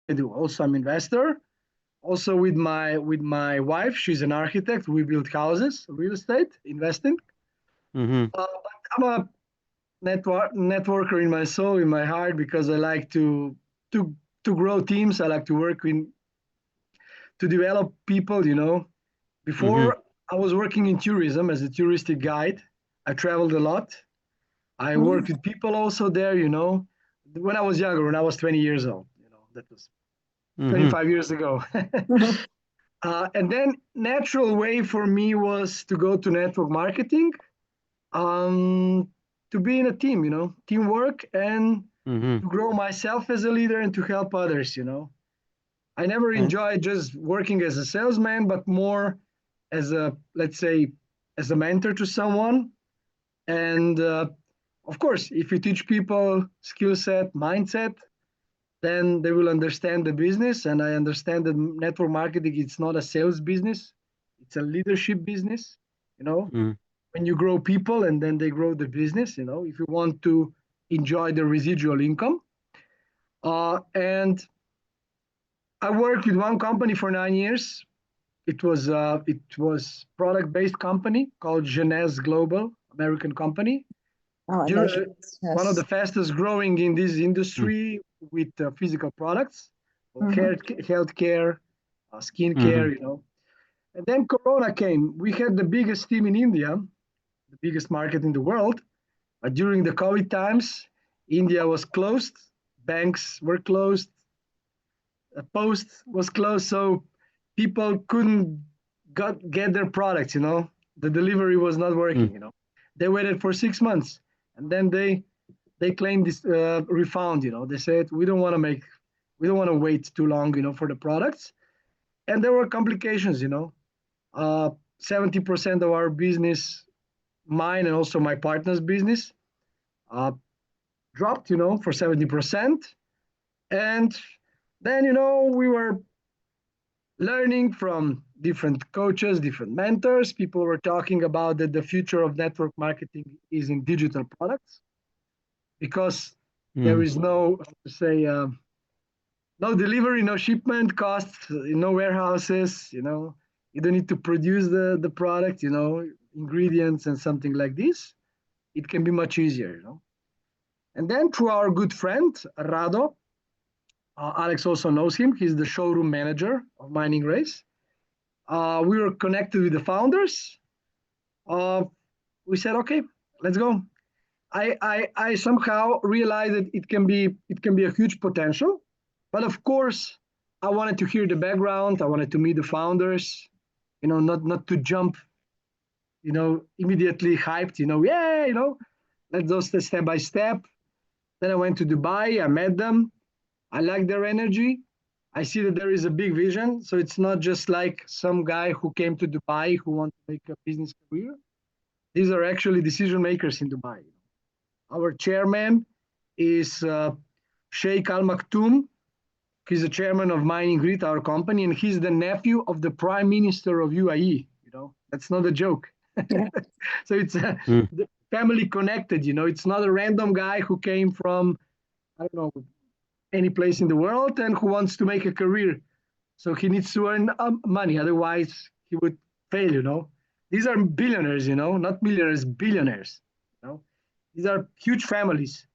I do. Also, I'm investor. Also, with my wife, she's an architect. We build houses, real estate, investing. Mm-hmm. But I'm a networker in my soul, in my heart, because I like to to grow teams. I like to work in to develop people. Mm-hmm. Before I was working in tourism as a touristic guide. I traveled a lot. I Mm. worked with people also there. When I was younger, when I was 20 years old. That was Mm-hmm. 25 years ago. And then natural way for me was to go to network marketing, um, to be in a team, teamwork, and Mm-hmm. to grow myself as a leader and to help others. I never Okay. enjoyed just working as a salesman, but more as a, let's say, as a mentor to someone. And of course, if you teach people skill set, mindset, then they will understand the business. And I understand that network marketing, it's not a sales business, it's a leadership business. You know, Mm-hmm. when you grow people and then they grow the business, if you want to enjoy the residual income. And I worked with one company for 9 years. It was product based company called Genèse Global, American company. Oh, I know. One of the Yes. fastest growing in this industry with physical products, or Mm-hmm. healthcare, Mm-hmm. skincare. And then Corona came. We had the biggest team in India, the biggest market in the world. But during the COVID times, India was closed, banks were closed, post was closed, so people couldn't get their products. The delivery was not working. They waited for 6 months, and then they claimed this refund. They said we don't want to wait too long for the products, and there were complications. 70% of our business, mine and also my partner's business, uh, dropped for 70%. And then we were learning from different coaches, different mentors. People were talking about that the future of network marketing is in digital products, because there Mm-hmm. is no, how to say, no delivery, no shipment costs, no warehouses. You don't need to produce the product, ingredients and something like this. It can be much easier. And then through our good friend Rado, Alex also knows him. He's the showroom manager of Mining Race. We were connected with the founders. Uh, we said, okay, let's go. I somehow realized that it can be a huge potential, but of course, I wanted to hear the background. I wanted to meet the founders. Not to jump. Immediately hyped. Yeah. Let's go step by step. Then I went to Dubai. I met them. I like their energy. I see that there is a big vision. So it's not just like some guy who came to Dubai who wants to make a business career. These are actually decision makers in Dubai. Our chairman is Sheikh Al Maktoum. He's the chairman of Mining Grid, our company, and he's the nephew of the prime minister of UAE. That's not a joke. Yeah. So it's family connected. It's not a random guy who came from, I don't know, any place in the world and who wants to make a career. So he needs to earn money. Otherwise, he would fail. These are billionaires, not millionaires, billionaires. You know, these are huge families.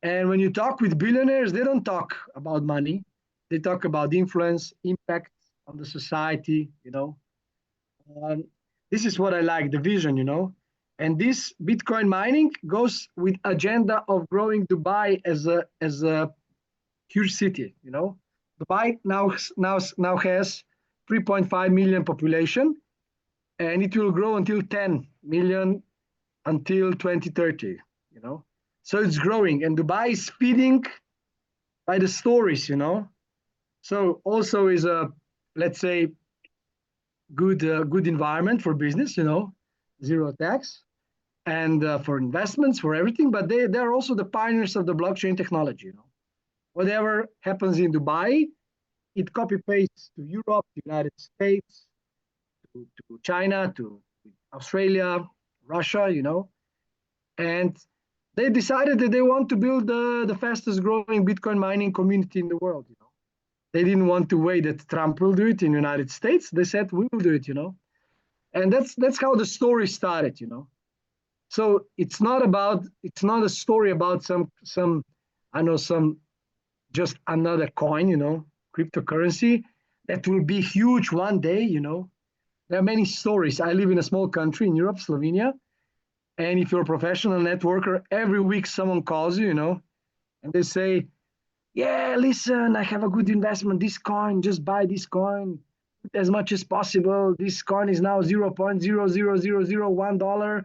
And when you talk with billionaires, they don't talk about money. They talk about influence, impact on the society. Um, this is what I like, the vision. And this Bitcoin mining goes with agenda of growing Dubai as a huge city. Dubai now has 3.5 million population, and it will grow until 10 million until 2030. You know, so it's growing, and Dubai is feeding by the stories. So also is a, let's say, good environment for business. Zero tax, and for investments, for everything. But they're also the pioneers of the blockchain technology. Whatever happens in Dubai, it copy pastes to Europe, to United States, to China, to Australia, Russia. And they decided that they want to build the fastest growing Bitcoin mining community in the world. They didn't want to wait that Trump will do it in the United States. They said, we will do it, And that's how the story started, So it's not a story about some just another coin, cryptocurrency that will be huge one day, There are many stories. I live in a small country in Europe, Slovenia. And if you're a professional networker, every week someone calls you, and they say, yeah, listen, I have a good investment, this coin, just buy this coin as much as possible. This coin is now $0.00001.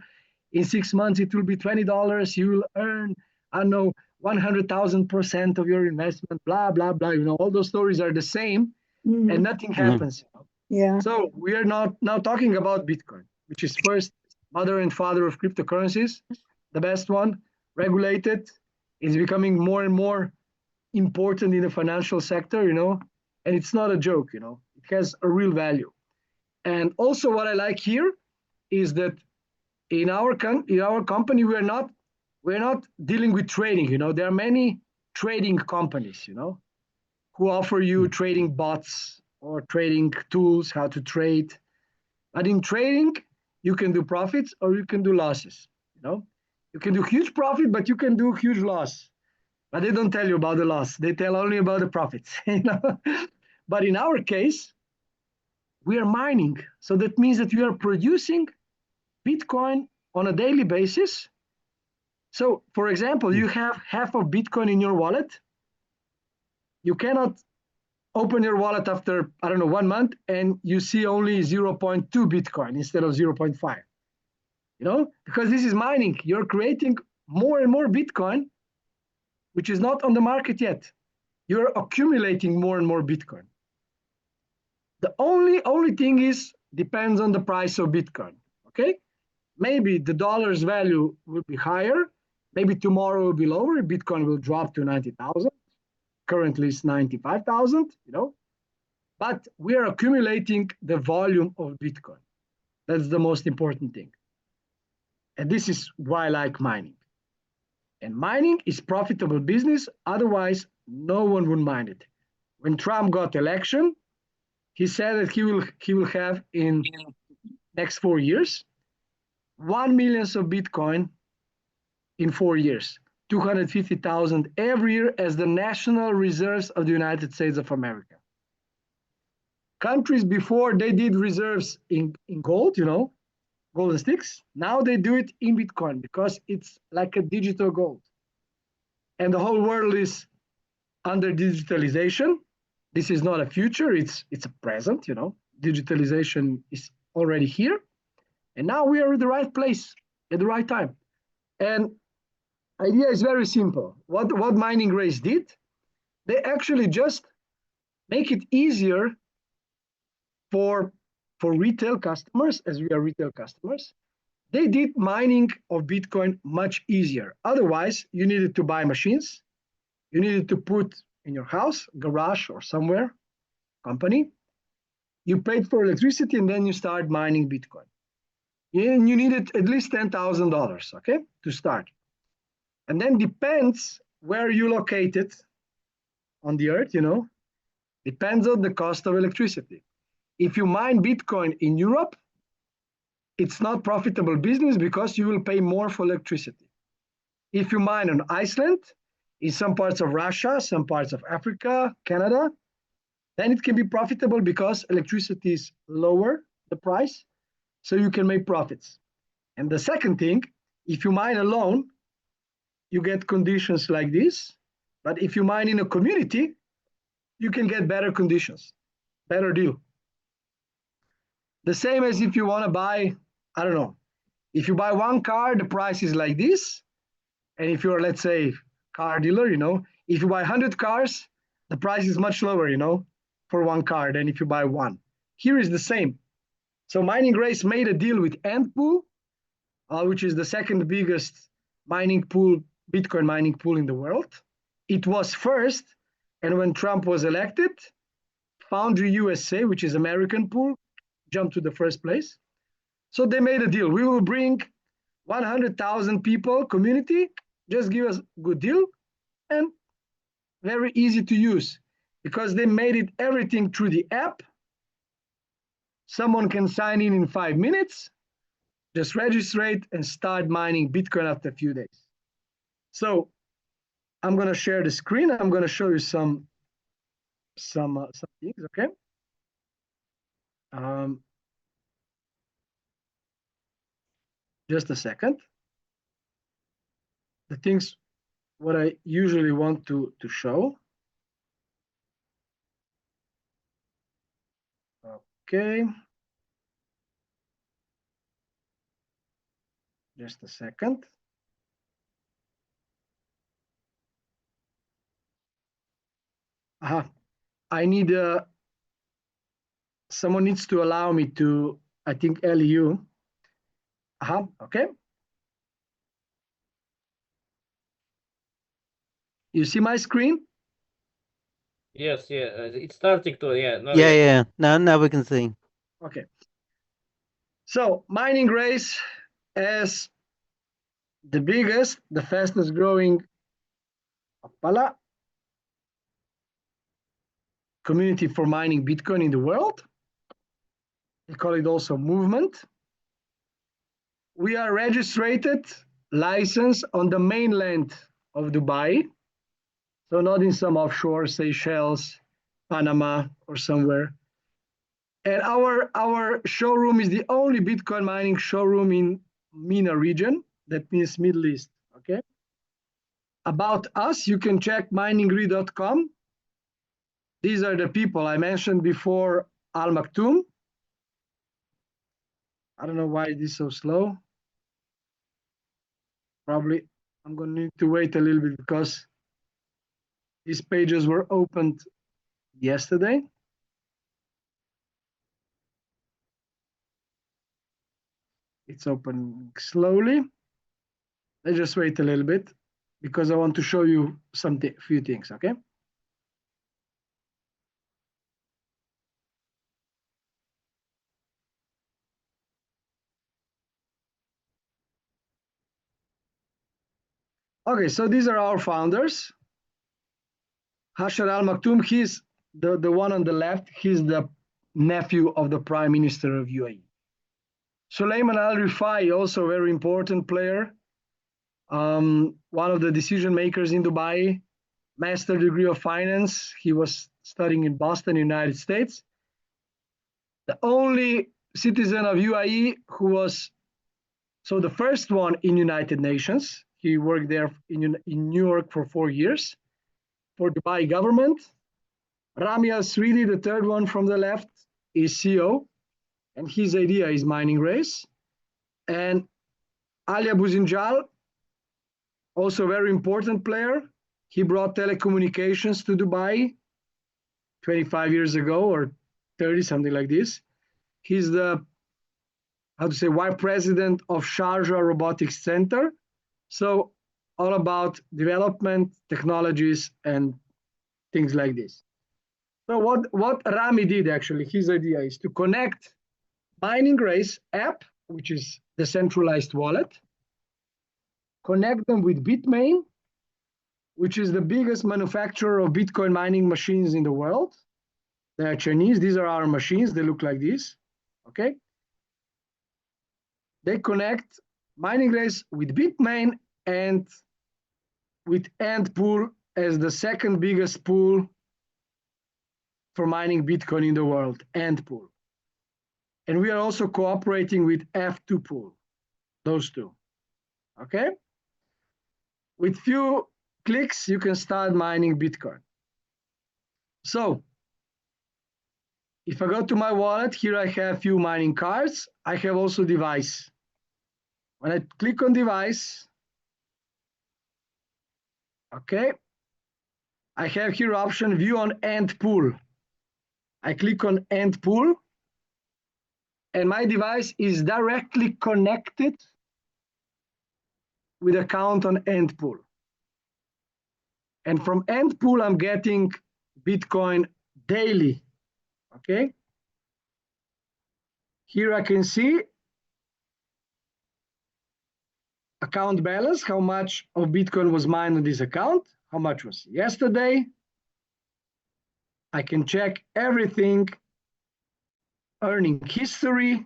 In 6 months, it will be $20. You will earn, 100,000% of your investment, blah, blah, blah. All those stories are the same, and nothing happens. Yeah. So we are now talking about Bitcoin, which is first mother and father of cryptocurrencies, the best one, regulated, is becoming more and more important in the financial sector, and it's not a joke, it has a real value. And also what I like here is that in our company, we're not dealing with trading, there are many trading companies, who offer you trading bots or trading tools, how to trade. But in trading, you can do profits or you can do losses, You can do huge profit, but you can do huge loss. But they don't tell you about the loss. They tell only about the profits. But in our case, we are mining. So that means that we are producing Bitcoin on a daily basis. So, for example, you have half of Bitcoin in your wallet. You cannot open your wallet after, 1 month, and you see only 0.2 Bitcoin instead of 0.5. Because this is mining. You're creating more and more Bitcoin, which is not on the market yet. You're accumulating more and more Bitcoin. The only thing is, depends on the price of Bitcoin, okay? Maybe the dollar's value will be higher. Maybe tomorrow will be lower. Bitcoin will drop to 90,000. Currently it's 95,000, But we are accumulating the volume of Bitcoin. That's the most important thing. And this is why I like mining. And mining is profitable business. Otherwise, no one would mine it. When Trump got election, he said that he will have in next 4 years 1 million of Bitcoin in 4 years, 250,000 every year as the national reserves of the United States of America. Countries before, they did reserves in gold, golden sticks. Now they do it in Bitcoin because it's like a digital gold. And the whole world is under digitalization. This is not a future, it's a present, Digitalization is already here. And now we are at the right place at the right time. And idea is very simple. What Mining Race did, they actually just make it easier for retail customers, as we are retail customers. They did mining of Bitcoin much easier. Otherwise, you needed to buy machines. You needed to put in your house, garage, or somewhere, company. You paid for electricity, and then you start mining Bitcoin. And you needed at least $10,000, okay, to start. And then depends where you located on the earth, depends on the cost of electricity. If you mine Bitcoin in Europe, it's not profitable business because you will pay more for electricity. If you mine on Iceland, in some parts of Russia, some parts of Africa, Canada, then it can be profitable because electricity is lower, the price, so you can make profits. And the second thing, if you mine alone, you get conditions like this. But if you mine in a community, you can get better conditions, better deal. The same as if you want to buy, if you buy one car, the price is like this. And if you're, let's say, car dealer, if you buy 100 cars, the price is much lower, for one car than if you buy one. Here is the same. So Mining Race made a deal with AntPool, which is the second biggest mining pool, Bitcoin mining pool in the world. It was first, and when Trump was elected, Foundry USA, which is American pool, jumped to the first place. So they made a deal. We will bring 100,000 people, community, just give us a good deal, and very easy to use. because they made it everything through the app. Someone can sign in 5 minutes, just register it and start mining Bitcoin after a few days. So I'm going to share the screen. I'm going to show you some things, okay? Just a second. The things what I usually want to show. Okay. Just a second. I need someone needs to allow me to, I think LU. Okay. You see my screen? Yes, yeah. It's starting to, yeah. No, Yeah. Now we can see. Okay. So mining race as the biggest, the fastest growing community for mining Bitcoin in the world. They call it also movement. We are registered, licensed on the mainland of Dubai. So not in some offshore, Seychelles, Panama, or somewhere. And our showroom is the only Bitcoin mining showroom in MENA region. That means Middle East, okay? About us, you can check mininggrid.com. These are the people I mentioned before, Al Maktoum. I don't know why it is so slow. Probably I'm going to need to wait a little bit because these pages were opened yesterday. It's opening slowly. Let's just wait a little bit because I want to show you few things, okay? Okay, so these are our founders. Hashar Al Maktoum, he's the one on the left. He's the nephew of the Prime Minister of UAE. Suleiman Al Rifai, also a very important player. One of the decision makers in Dubai, master degree of finance. He was studying in Boston, United States. The only citizen of UAE who was, so the first one in United Nations. He worked there in New York for 4 years for Dubai government. Rami Al-Srili, the third one from the left, is CEO, and his idea is mining race. And Ali Abu Zinjal, also a very important player. He brought telecommunications to Dubai 25 years ago or 30, something like this. He's the, vice president of Sharjah Robotics Center. So all about development, technologies, and things like this. So what Rami did actually, his idea is to connect Mining Race app, which is the centralized wallet, connect them with Bitmain, which is the biggest manufacturer of Bitcoin mining machines in the world. They are Chinese. These are our machines. They look like this, okay? They connect Mining Race with Bitmain and with AntPool as the second biggest pool for mining Bitcoin in the world, AntPool. And we are also cooperating with F2Pool, those two, okay? With few clicks, you can start mining Bitcoin. So if I go to my wallet, here I have few mining cards. I have also device. When I click on device, okay, I have here option view on AntPool. I click on AntPool, and my device is directly connected with account on AntPool. And from AntPool, I'm getting Bitcoin daily, okay? Here I can see account balance, how much of Bitcoin was mined on this account, how much was yesterday, I can check everything, earning history.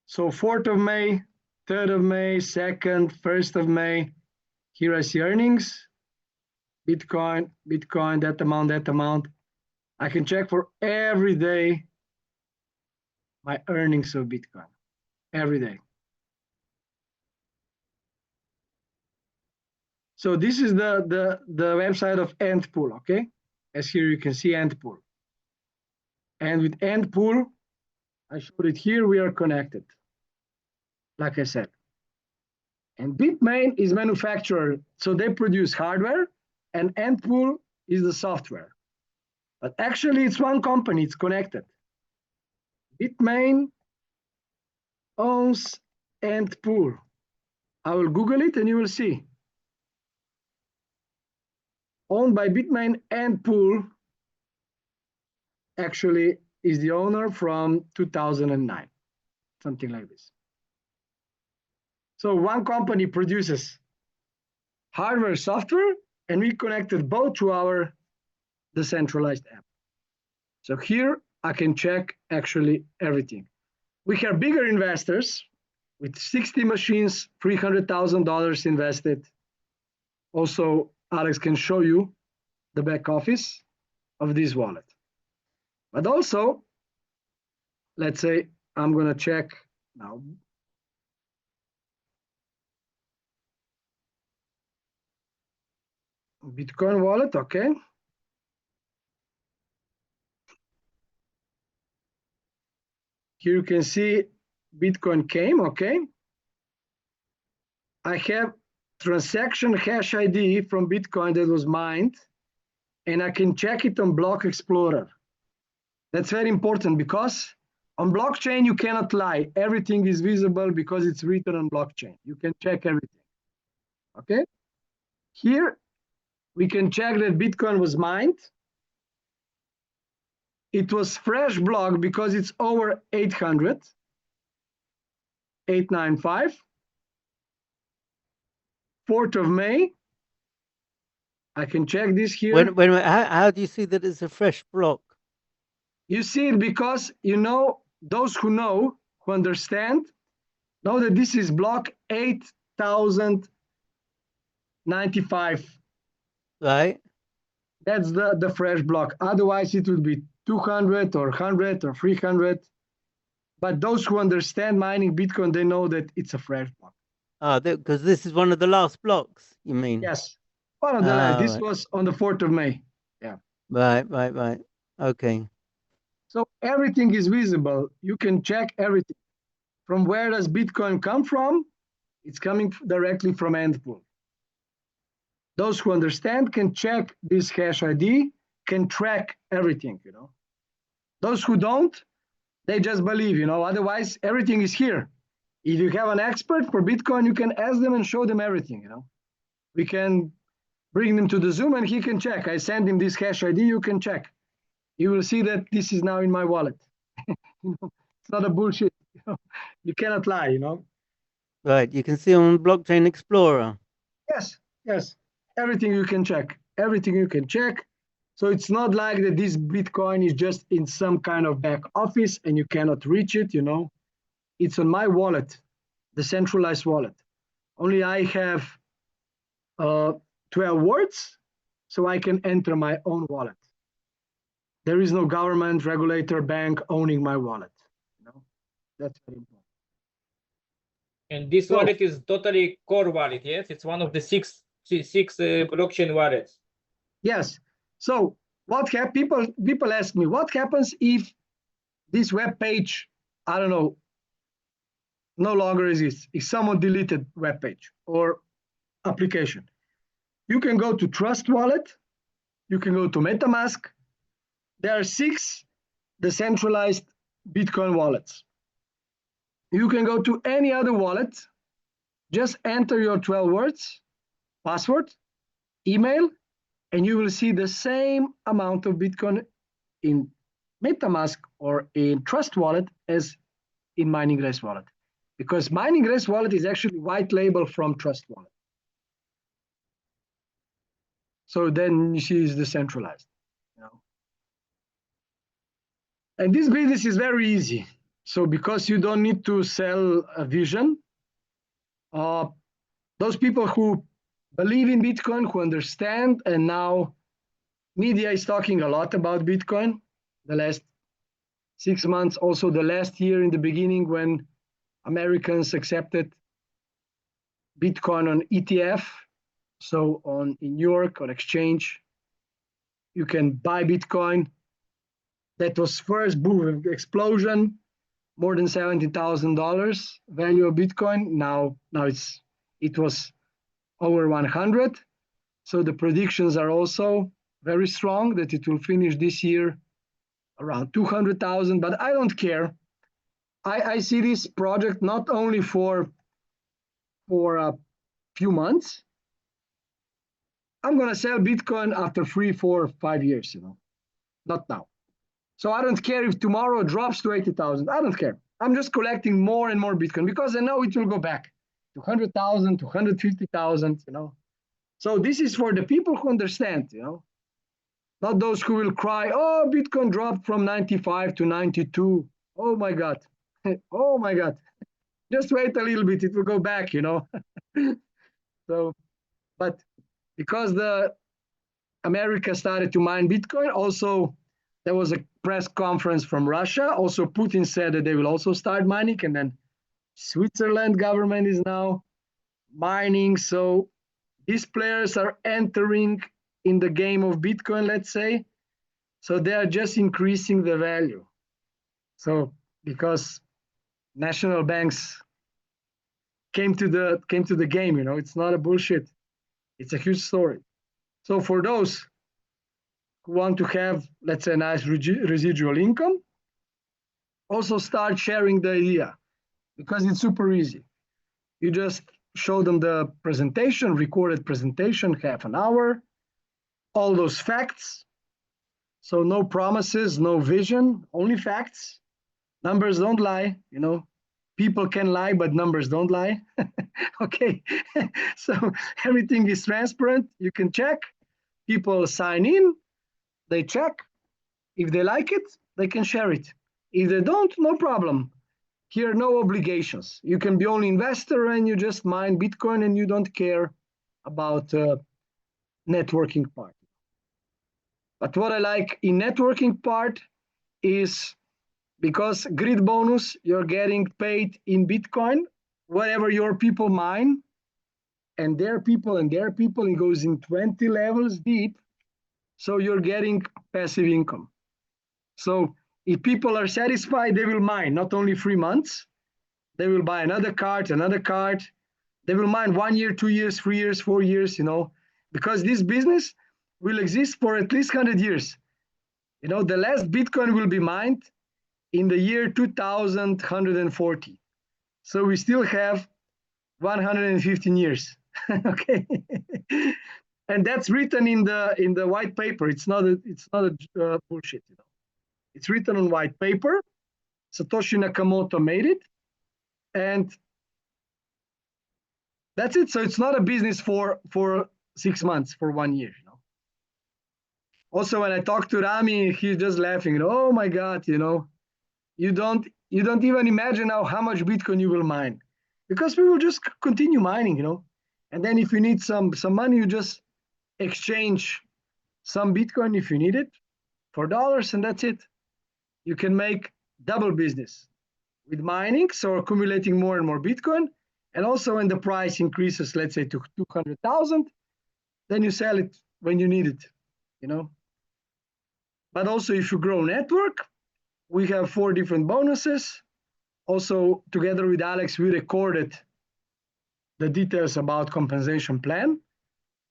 So 4th of May, 3rd of May, 2nd, 1st of May. Here I see earnings, Bitcoin, that amount. I can check for every day my earnings of Bitcoin, every day. So this is the website of AntPool, okay? As here you can see AntPool. And with AntPool, I showed it here, we are connected, like I said. And Bitmain is manufacturer, so they produce hardware, and AntPool is the software. But actually it's one company, it's connected. Bitmain owns AntPool. I will Google it and you will see. Owned by Bitmain, AntPool actually is the owner from 2009, something like this. So one company produces hardware, software, and we connected both to our decentralized app. So here I can check actually everything. We have bigger investors with 60 machines, $300,000 invested. Also, Alex can show you the back office of this wallet. But also, let's say I'm gonna check now. Bitcoin wallet, okay. Here you can see Bitcoin came, okay. I have transaction hash ID from Bitcoin that was mined, and I can check it on Block Explorer. That's very important because on blockchain, you cannot lie. Everything is visible because it's written on blockchain. You can check everything, okay? Here, we can check that Bitcoin was mined. It was fresh block because it's over 800, 895. 4th of May. I can check this here. Wait a minute. How do you see that it's a fresh block? You see it because, you know, those who know, who understand, know that this is block 8095. Right. That's the fresh block. Otherwise, it would be 200 or 100 or 300. But those who understand mining Bitcoin, they know that it's a fresh block. Ah, because this is one of the last blocks, you mean? Yes. One of the last. This was on the 4th of May. Yeah. Right. Okay. So everything is visible. You can check everything. From where does Bitcoin come from? It's coming directly from AntPool. Those who understand can check this hash ID, can track everything, you know. Those who don't, they just believe, you know, otherwise everything is here. If you have an expert for Bitcoin, you can ask them and show them everything, you know. We can bring them to the Zoom and he can check. I send him this hash ID, you can check. You will see that this is now in my wallet. You know, it's not a bullshit. You know? You cannot lie, you know. Right, you can see on Blockchain Explorer. Yes. Everything you can check. Everything you can check. So it's not like that this Bitcoin is just in some kind of back office and you cannot reach it, you know. It's on my wallet, the centralized wallet. Only I have 12 words, so I can enter my own wallet. There is no government, regulator, bank owning my wallet. You know, that's very important. And this wallet is totally core wallet, yes? It's one of the six blockchain wallets. Yes. So what people ask me, what happens if this web page, I don't know, no longer exists? If someone deleted web page or application, you can go to Trust Wallet, you can go to MetaMask. There are 6 decentralized Bitcoin wallets. You can go to any other wallet, just enter your 12 words, password, email, and you will see the same amount of Bitcoin in MetaMask or in Trust Wallet as in MiningRace Wallet. Because MiningRace Wallet is actually white label from Trust Wallet. So then you see it's decentralized. You know? And this business is very easy. So because you don't need to sell a vision, those people who believe in Bitcoin, who understand, and now media is talking a lot about Bitcoin the last 6 months, also the last year in the beginning when Americans accepted Bitcoin on ETF, so in New York on exchange, you can buy Bitcoin. That was first boom, explosion, more than $70,000 value of Bitcoin. Now it was over 100. So the predictions are also very strong that it will finish this year around 200,000. But I don't care. I see this project not only for a few months. I'm gonna sell Bitcoin after 3, 4, 5 years, not now. So I don't care if tomorrow it drops to 80,000. I don't care. I'm just collecting more and more Bitcoin because I know it will go back to 100,000, to 150,000, So this is for the people who understand, not those who will cry, oh, Bitcoin dropped from 95 to 92. Oh my God. Oh my God. Just wait a little bit, it will go back, So, but because the America started to mine Bitcoin, also there was a press conference from Russia. Also, Putin said that they will also start mining, and then Switzerland government is now mining. So these players are entering in the game of Bitcoin, let's say. So they are just increasing the value. So because national banks came to the game, it's not a bullshit. It's a huge story. So for those who want to have, let's say, nice residual income, also start sharing the idea because it's super easy. You just show them the presentation, recorded presentation, half an hour, all those facts. So no promises, no vision, only facts. Numbers don't lie, People can lie, but numbers don't lie. Okay, so everything is transparent. You can check. People sign in, they check. If they like it, they can share it. If they don't, no problem. Here, no obligations. You can be only investor and you just mine Bitcoin and you don't care about networking part. But what I like in networking part is because grid bonus, you're getting paid in Bitcoin, whatever your people mine, and their people, it goes in 20 levels deep. So you're getting passive income. So if people are satisfied, they will mine not only 3 months, they will buy another card. They will mine 1 year, 2 years, 3 years, 4 years, because this business will exist for at least 100 years. The last Bitcoin will be mined in the year 2140. So we still have 115 years. Okay. And that's written in the white paper. It's not a bullshit, It's written on white paper. Satoshi Nakamoto made it. And that's it. So it's not a business for 6 months, for 1 year, Also, when I talk to Rami, he's just laughing. Oh my God, you don't even imagine how much Bitcoin you will mine, because we will just continue mining, And then if you need some money, you just exchange some Bitcoin if you need it for dollars, and that's it. You can make double business with mining, so accumulating more and more Bitcoin, and also when the price increases, let's say to 200,000, then you sell it when you need it, But also if you grow network, we have 4 different bonuses. Also, together with Alex, we recorded the details about compensation plan,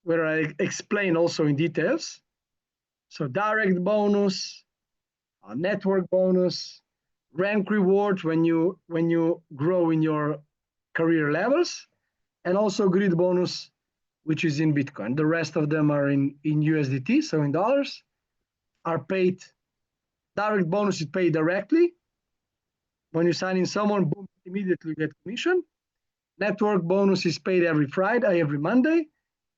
where I explain also in details. So direct bonus, network bonus, rank reward when you grow in your career levels, and also grid bonus, which is in Bitcoin. The rest of them are in USDT, so in dollars, are paid. Direct bonus is paid directly. When you sign in someone, boom, immediately you get commission. Network bonus is paid every Friday, every Monday,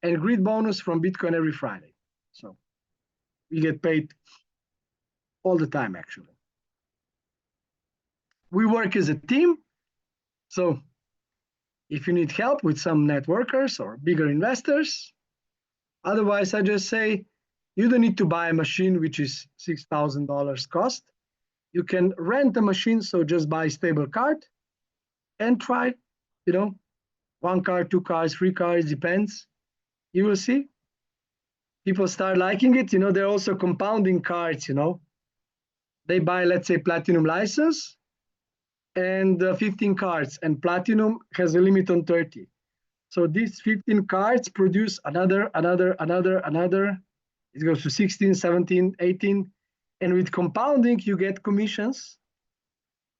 and grid bonus from Bitcoin every Friday. So we get paid all the time, actually. we work as a team. So if you need help with some networkers or bigger investors, otherwise I just say, you don't need to buy a machine which is $6,000 cost. You can rent a machine, so just buy stable card and try, 1 card, 2 cards, 3 cards, depends. You will see. People start liking it. They're also compounding cards, They buy, let's say, platinum license and 15 cards, and platinum has a limit on 30. So these 15 cards produce another. It goes to 16, 17, 18. And with compounding, you get commissions.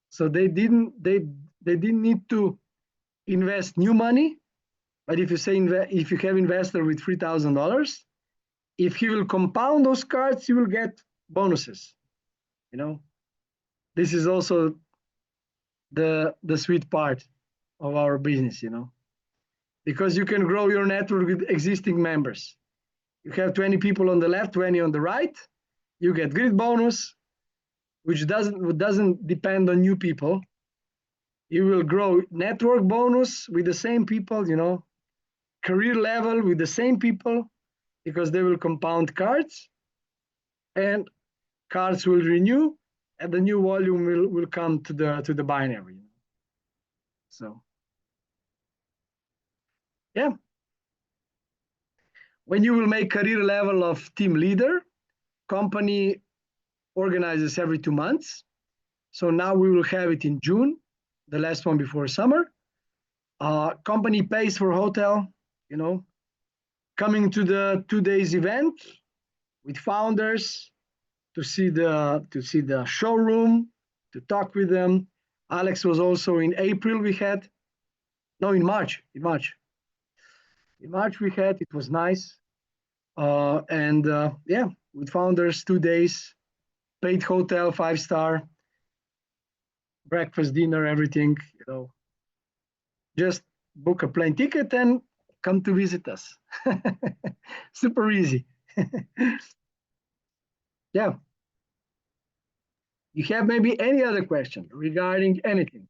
So they didn't need to invest new money. But if you say, if you have investor with $3,000, if he will compound those cards, you will get bonuses. This is also the sweet part of our business, because you can grow your network with existing members. You have 20 people on the left, 20 on the right. You get grid bonus, which doesn't depend on new people. You will grow network bonus with the same people, career level with the same people, because they will compound cards, and cards will renew, and the new volume will come to the binary. So, yeah. When you will make career level of team leader, company organizes every 2 months. So now we will have it in June, the last one before summer. Company pays for hotel, coming to the 2 days event with founders to see the showroom, to talk with them. Alex was also in April. In March. In March we had, it was nice. With founders, 2 days, paid hotel, 5-star, breakfast, dinner, everything, Just book a plane ticket and come to visit us. Super easy. Yeah. You have maybe any other question regarding anything?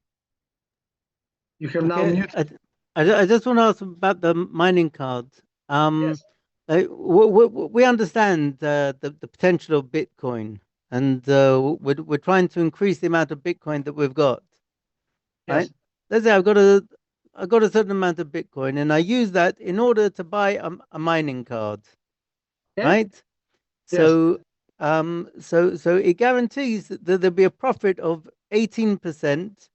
You have now muted. I just want to ask about the mining cards. Yes. We understand the potential of Bitcoin, and we're trying to increase the amount of Bitcoin that we've got. Yes. Right? Let's say I've got a certain amount of Bitcoin, and I use that in order to buy a mining card. Yeah. Right? Yes. So it guarantees that there'll be a profit of 18%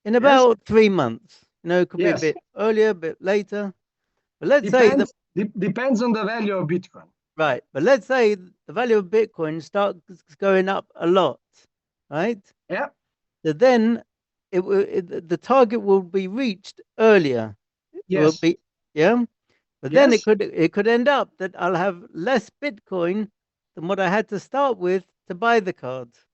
in about 3 months. It could be a bit earlier, a bit later. But let's say depends on the value of Bitcoin. Right. But let's say the value of Bitcoin starts going up a lot, right? Yeah. So then the target will be reached earlier. Yes. It will be, yeah. But then it could end up that I'll have less Bitcoin than what I had to start with to buy the cards.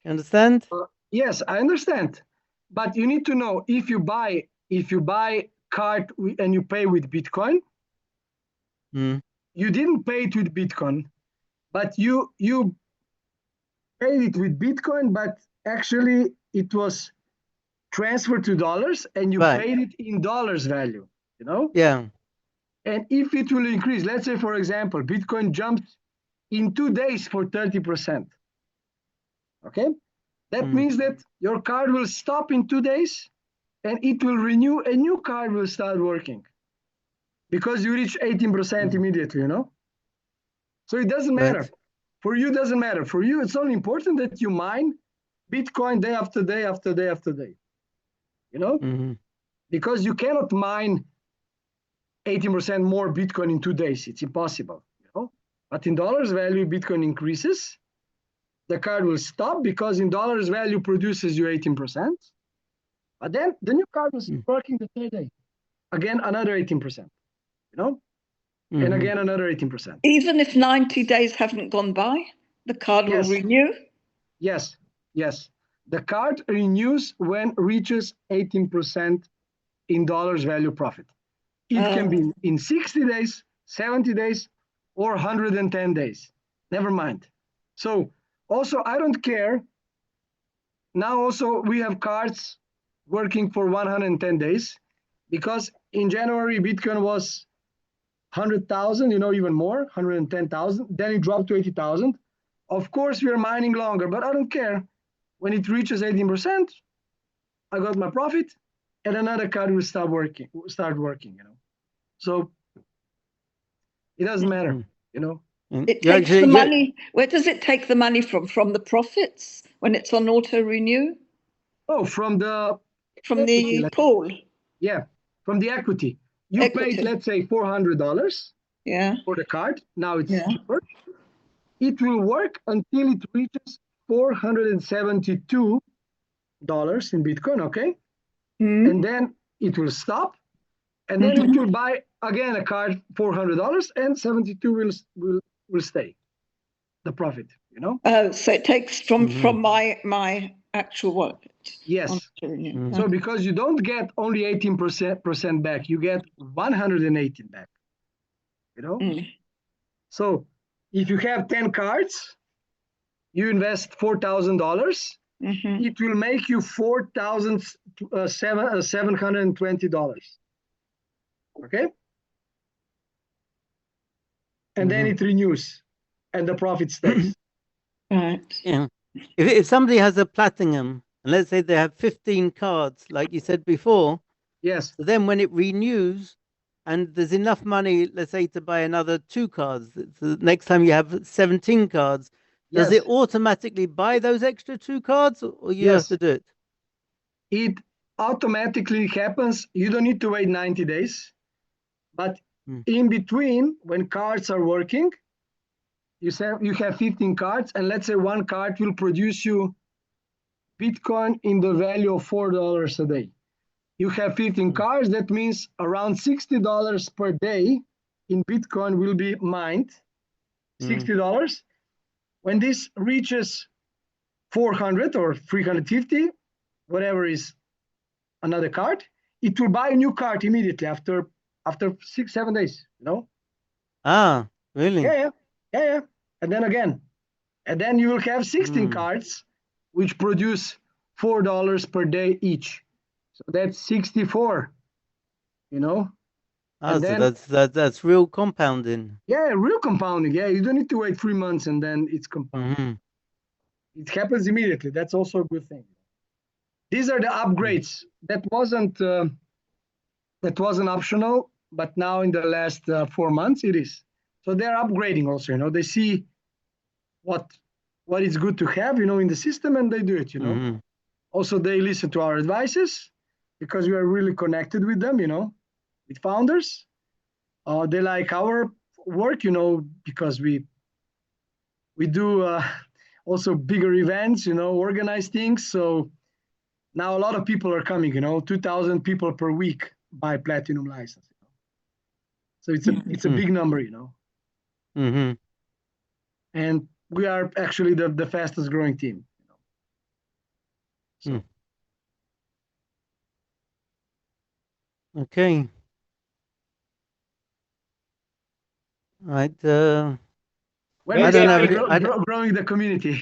You understand? Yes, I understand. But you need to know, if you buy card and you pay with Bitcoin, you didn't pay it with Bitcoin, but you paid it with Bitcoin, but actually it was transferred to dollars, and you paid it in dollars value, Yeah. And if it will increase, let's say, for example, Bitcoin jumped in 2 days for 30%. Okay? That means that your card will stop in 2 days, and it will renew, a new card will start working, because you reach 18% immediately, So it doesn't matter. Right. For you, it doesn't matter. For you, it's only important that you mine Bitcoin day after day after day after day, Because you cannot mine 18% more Bitcoin in 2 days. It's impossible, But in dollars value, Bitcoin increases. The card will stop, because in dollars value produces you 18%. But then the new card was working the 3rd day. Again, another 18%, And again, another 18%. Even if 90 days haven't gone by, the card will renew? Yes. The card renews when reaches 18% in dollars value profit. It can be in 60 days, 70 days, or 110 days. Never mind. So also, I don't care now also we have cards working for 110 days, because in January Bitcoin was 100,000, even more, 110,000. Then it dropped to 80,000. Of course, we are mining longer, but I don't care. When it reaches 18%, I got my profit, and another card will start working. So it doesn't matter, It takes the money. Where does it take the money from? From the profits when it's on auto renew? Oh, from the pool. Yeah, from the equity. You paid, let's say, $400 for the card. Now it's cheaper. It will work until it reaches $472 in Bitcoin, okay? And then it will stop, and then it will buy again a card, $400, and 72 will stay, the profit, So it takes from my actual wallet. Yes. So because you don't get only 18% back, you get 118 back, So if you have 10 cards, you invest $4,000, it will make you $4,720. Okay? And then it renews, and the profit stays. Right. Yeah. If somebody has a platinum, and let's say they have 15 cards, like you said before. Yes. So then when it renews, and there's enough money, let's say, to buy another 2 cards, so next time you have 17 cards, does it automatically buy those extra 2 cards, or you have to do it? It automatically happens. You don't need to wait 90 days. But in between, when cards are working, you have 15 cards, and let's say one card will produce you Bitcoin in the value of $4 a day. You have 15 cards, that means around $60 per day in Bitcoin will be mined. $60. When this reaches 400 or 350, whatever is another card, it will buy a new card immediately after 6-7 days, Ah, really? Yeah. And then again. And then you will have 16 cards, which produce $4 per day each. So that's 64, Ah, so that's real compounding. Yeah, real compounding. Yeah, you don't need to wait 3 months and then it's compounding. It happens immediately. That's also a good thing. These are the upgrades. That wasn't optional, but now in the last 4 months it is. So they're upgrading also. They see what is good to have, in the system, and they do it. Also, they listen to our advices because we are really connected with them. With founders. They like our work, because we do also bigger events, organize things. So now a lot of people are coming, 2,000 people per week buy Platinum license. So it's a big number, And we are actually the fastest growing team. So. Okay. Right. I don't have growing the community.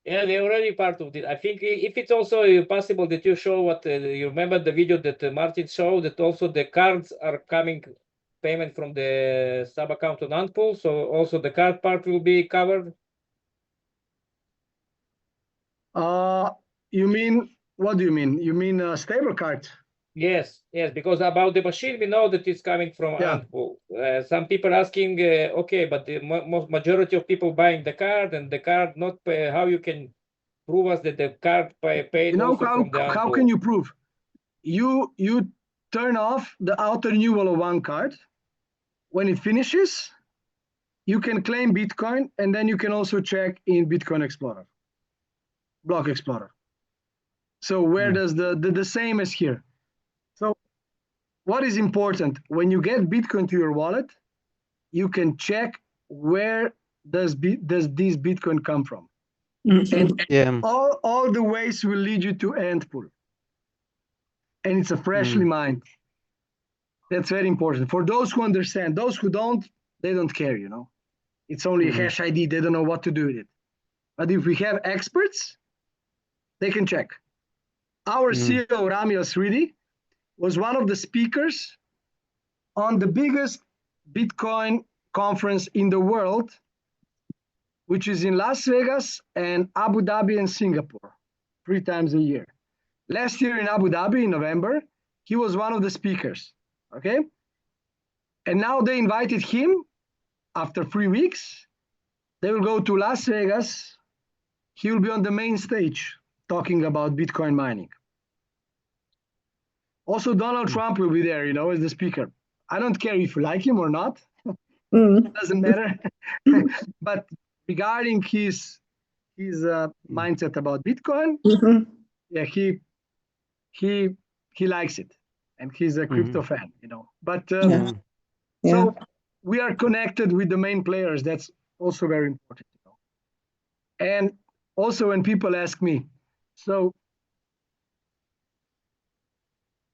Yeah, they're already part of it. I think if it's also possible that you show what you remember the video that Martin showed, that also the cards are coming payment from the sub account on Antpool, so also the card part will be covered. You mean, what do you mean? You mean a stable card? Yes, because about the machine, we know that it's coming from Antpool. Some people asking, okay, but the majority of people buying the card and the card not pay, how you can prove us that the card paid also from the Antpool? How can you prove? You turn off the auto renewal of one card. When it finishes, you can claim Bitcoin, and then you can also check in Bitcoin Explorer, Block Explorer. So where does the same as here? So what is important? When you get Bitcoin to your wallet, you can check where does this Bitcoin come from. And all the ways will lead you to Antpool. And it's a freshly mined. That's very important. For those who understand, those who don't, they don't care, It's only a hash ID. They don't know what to do with it. But if we have experts, They can check. Our CEO, Rami Asridi, was one of the speakers on the biggest Bitcoin conference in the world, which is in Las Vegas and Abu Dhabi and Singapore, 3 times a year. Last year in Abu Dhabi in November, he was one of the speakers, okay? And now they invited him after 3 weeks. They will go to Las Vegas. He will be on the main stage talking about Bitcoin mining. Also, Donald Trump will be there, you know, as the speaker. I don't care if you like him or not. It doesn't matter. But regarding his mindset about Bitcoin, yeah, he likes it, and he's a crypto fan, you know. But so we are connected with the main players. That's also very important, you know. And also when people ask me, so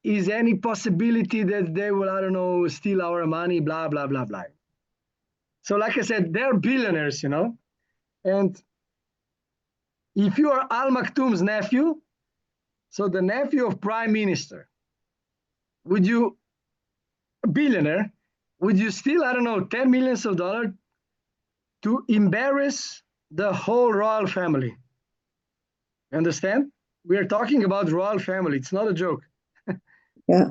is any possibility that they will, I don't know, steal our money, blah, blah, blah, blah. So like I said, they're billionaires, you know. And if you are Al Maktoum's nephew, so the nephew of Prime Minister, would you, a billionaire, would you steal, I don't know, $10 million to embarrass the whole royal family? Understand? We are talking about royal family. It's not a joke. Yeah.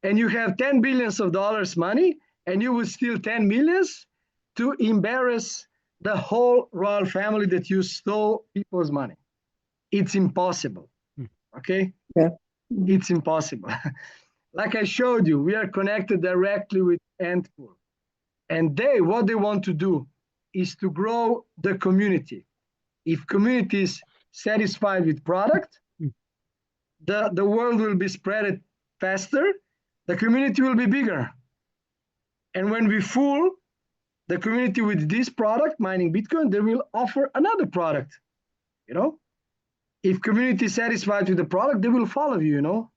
And you have $10 billion money, and you would steal 10 millions to embarrass the whole royal family that you stole people's money. It's impossible. Okay? Yeah. It's impossible. Like I showed you, we are connected directly with Antpool. And what they want to do is to grow the community. If community is satisfied with product, the world will be spread faster, the community will be bigger. And when we fool the community with this product, mining Bitcoin, they will offer another product, you know? If community is satisfied with the product, they will follow you, you know?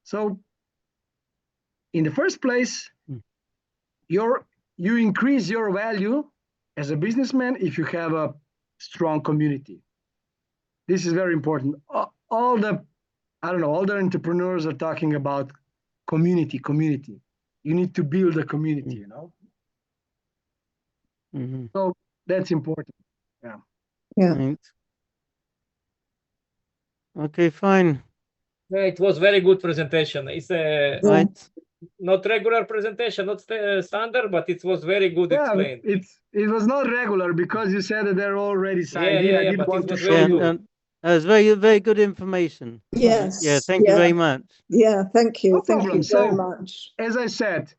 So in the first place, you increase your value as a businessman if you have a strong community. This is very important. All the entrepreneurs are talking about community. You need to build a community, you know? So that's important. Yeah. Thanks. Okay, fine. Yeah, it was very good presentation. It's a not regular presentation, not standard, but it was very good explained. It was not regular because you said that they're already signed in. I didn't want to show very you. good. That was very, very good information. Yes. Yeah, thank you very much. Yeah, thank you. No Thank problem. you very So, much. as I said,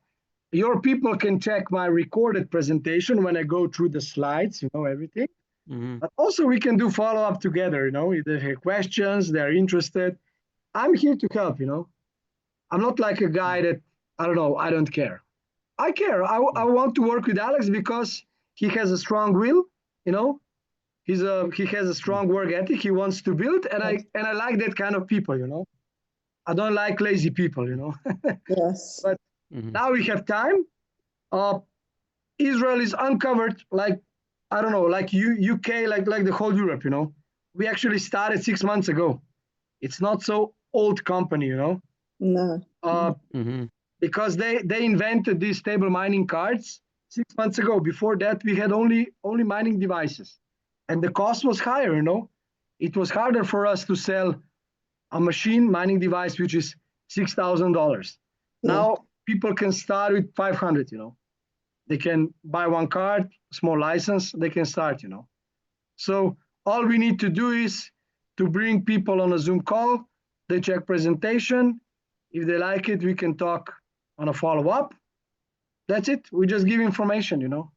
your people can check my recorded presentation when I go through the slides, you know, everything. But also we can do follow-up together, you know, if they have questions, they're interested. I'm here to help, you know. I'm not like a guy that, I don't know, I don't care. I care. I want to work with Alex because he has a strong will, you know. He has a strong work ethic. He wants to build, and I like that kind of people, you know. I don't like lazy people, you know. Yes. But now we have time. Israel is uncovered like, I don't know, like UK, like the whole Europe, you know. We actually started 6 months ago. It's not so old company, you know. No. Because they invented these stable mining cards 6 months ago. Before that, we had only mining devices. And the cost was higher, you know. It was harder for us to sell a machine mining device, which is $6,000. Now people can start with 500, you know. They can buy one card, small license, they can start, you know. So all we need to do is to bring people on a Zoom call, they check presentation. If they like it, we can talk on a follow-up. That's it. We just give information, you know.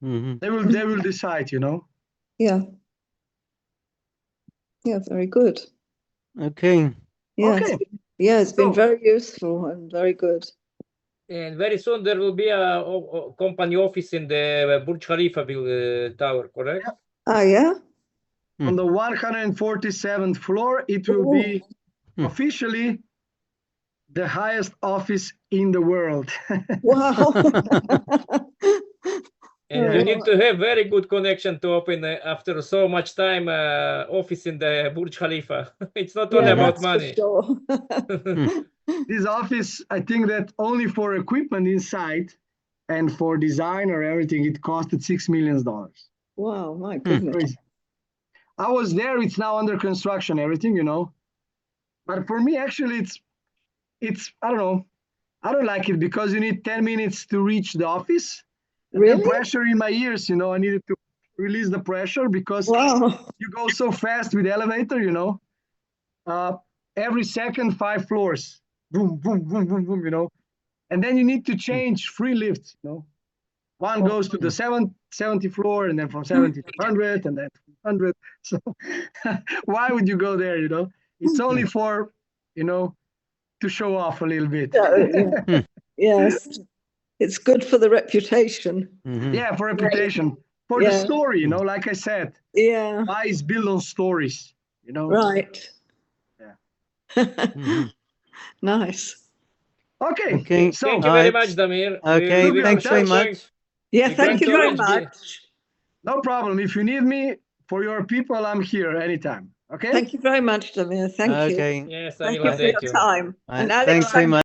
They will decide, you know. Yeah. Yeah, very good. Okay. Yeah. Okay. Yeah, it's been very useful and very good. And very soon there will be a company office in the Burj Khalifa tower, correct? Ah, yeah? On the 147th floor, it will be officially the highest office in the world. Wow. And you need to have very good connection to open after so much time office in the Burj Khalifa. It's not only about money. Sure. This office, I think that only for equipment inside and for design or everything, it costed $6 million. Wow, my goodness. Crazy. I was there. It's now under construction, everything, you know. But for me, actually, it's I don't know. I don't like it because you need 10 minutes to reach the office. Really? The pressure in my ears, you know, I needed to release the pressure because Wow. you go so fast with the elevator, you know. Every second, 5 floors. Boom, boom, boom, boom, boom, you know. And then you need to change 3 lifts, you know. One goes to the 70th floor, and then from 70 to 100, and then 100. So why would you go there, you know? It's only for, you know, to show off a little bit. Yeah. Yes. It's good for the reputation. Yeah, for reputation. For the story, you know, like I said. Yeah. Why is built on stories, you know? Right. Yeah. Nice. Okay. So thank you very much, Damir. Okay, thanks very much. Yeah, thank you very much. No problem. If you need me for your people, I'm here anytime. Okay. Thank you very much, Damir. Thank you. Okay. Yes, I Thank will you for your update you. time. And Thanks very much.